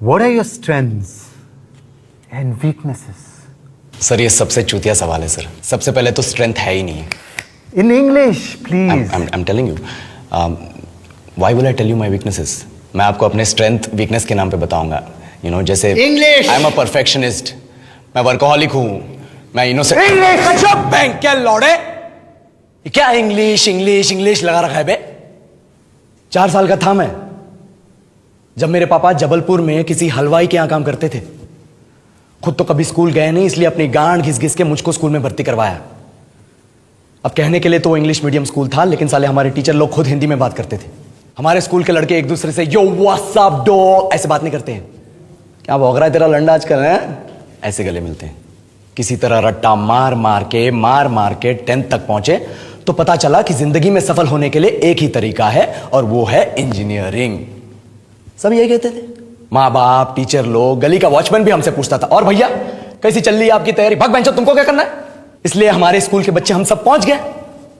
What are your strengths and weaknesses? Sir ये सबसे चूतिया सवाल है सर. सबसे पहले तो स्ट्रेंथ है ही नहीं. In English, please. I'm telling you. Why will I tell you my weaknesses? मैं आपको अपने स्ट्रेंथ वीकनेस के नाम पे बताऊंगा. You know, जैसे English. I'm a perfectionist. मैं वर्कोहॉलिक हूँ. मैं इनोसेंट. English. अच्छा बैंक क्या लौड़े? क्या इंग्लिश लगा रखा है बे? 4 साल का था मैं जब मेरे पापा जबलपुर में किसी हलवाई के यहां काम करते थे. खुद तो कभी स्कूल गए नहीं, इसलिए अपनी गांड घिस घिस के मुझको स्कूल में भर्ती करवाया. अब कहने के लिए तो इंग्लिश मीडियम स्कूल था, लेकिन साले हमारे टीचर लोग खुद हिंदी में बात करते थे. हमारे स्कूल के लड़के एक दूसरे से यो व्हाट्स अप डॉग ऐसे बात नहीं करते हैं. क्या भौंक रहा है तेरा लंडा आजकल है? ऐसे गले मिलते हैं. किसी तरह रट्टा मार मार के 10th तक पहुंचे तो पता चला कि जिंदगी में सफल होने के लिए एक ही तरीका है, और वो है इंजीनियरिंग. सब यही कहते थे. माँ बाप, टीचर लोग, गली का वॉचमैन भी हमसे पूछता था, और भैया कैसी चल रही है आपकी तैयारी? भाग बेंचो, तुमको क्या करना है? इसलिए हमारे स्कूल के बच्चे हम सब पहुंच गए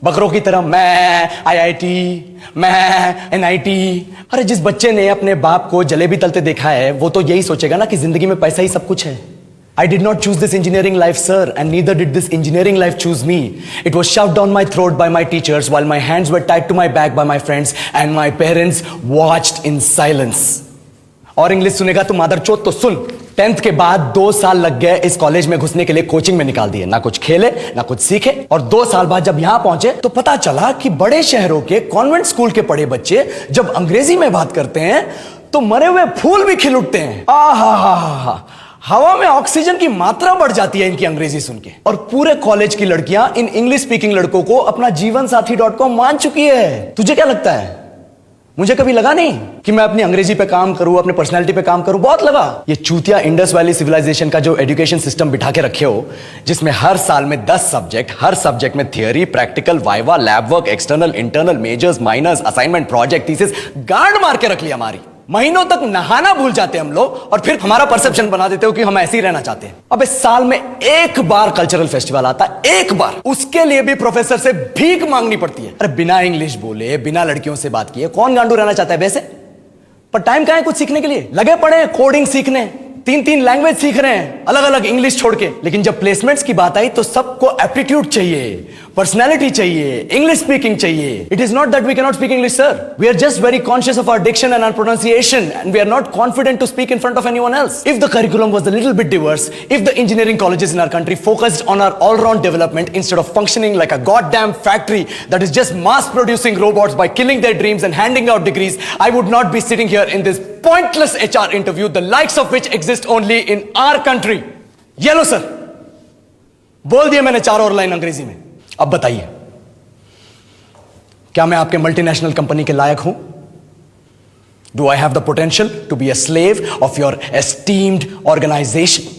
बकरों की तरह. मैं IIT, मैं NIT. अरे जिस बच्चे ने अपने बाप को जलेबी तलते देखा है वो तो यही सोचेगा ना कि जिंदगी में पैसा ही सब कुछ है. I did not choose this engineering life, sir, and neither did this engineering life choose me. It was shoved down my throat by my teachers while my hands were tied to my back by my friends and my parents watched in silence. और English सुनेगा तो मादरचोद तो सुन. 10th के बाद 2 साल लग गए इस कॉलेज में घुसने के लिए. कोचिंग में निकाल दिए. ना कुछ खेले ना कुछ सीखे. और 2 साल बाद जब यहां पहुंचे तो पता चला कि बड़े शहरों के कॉन्वेंट स्कूल के पढ़े बच्चे जब अंग्रेजी में बात करते हैं तो मरे हुए फूल भी खिल उठते हैं. आहा, हवा में ऑक्सीजन की मात्रा बढ़ जाती है इनकी अंग्रेजी सुन के. और पूरे कॉलेज की लड़कियां इन इंग्लिश स्पीकिंग लड़कों को अपना जीवन साथी.com मान चुकी है. तुझे क्या लगता है? मुझे कभी लगा नहीं कि मैं अपनी अंग्रेजी पे काम करूं, अपने पर्सनालिटी पे काम करूं. बहुत लगा. ये चूतिया इंडस वैली सिविलाइजेशन का जो एजुकेशन सिस्टम बिठा के रखे हो, जिसमें हर साल में 10 सब्जेक्ट, हर सब्जेक्ट में theory, practical, viva, lab work, external, internal, majors, minors, assignment, project, thesis, गांड मार के रख लिया हमारी. महीनों तक नहाना भूल जाते हैं हम लोग, और फिर हमारा परसेप्शन बना देते हो कि हम ऐसे ही रहना चाहते हैं. अब इस साल में एक बार कल्चरल फेस्टिवल आता है, एक बार. उसके लिए भी प्रोफेसर से भीख मांगनी पड़ती है. अरे बिना इंग्लिश बोले, बिना लड़कियों से बात किए कौन गांडू रहना चाहता है वैसे? पर टाइम कहां है कुछ सीखने के लिए? लगे पड़े हैं कोडिंग सीखने. 3 लैंग्वेज सीख रहे हैं, अलग अलग इंग्लिश छोड़ के. लेकिन जब प्लेसमेंट्स की बात आई तो सबको एप्टीट्यूड चाहिए, पर्सनैलिटी चाहिए, इंग्लिश स्पीकिंग चाहिए. It is not that we can not speak English, sir. We are just very conscious of our diction and our pronunciation, and we are not confident to speak in front of anyone else. If the curriculum was a little bit diverse, if the engineering colleges in our country focused on our all-round development instead of functioning like a goddamn factory that is just mass producing robots by killing their dreams and handing out degrees, I would not be sitting here in this pointless HR interview, the likes of which exist only in our country. ये लो sir, बोल दिया मैंने 4 और line अंग्रेजी में. अब बताइए, क्या मैं आपके मल्टीनेशनल कंपनी के लायक हूं? Do I have the potential to be a slave of your esteemed organization?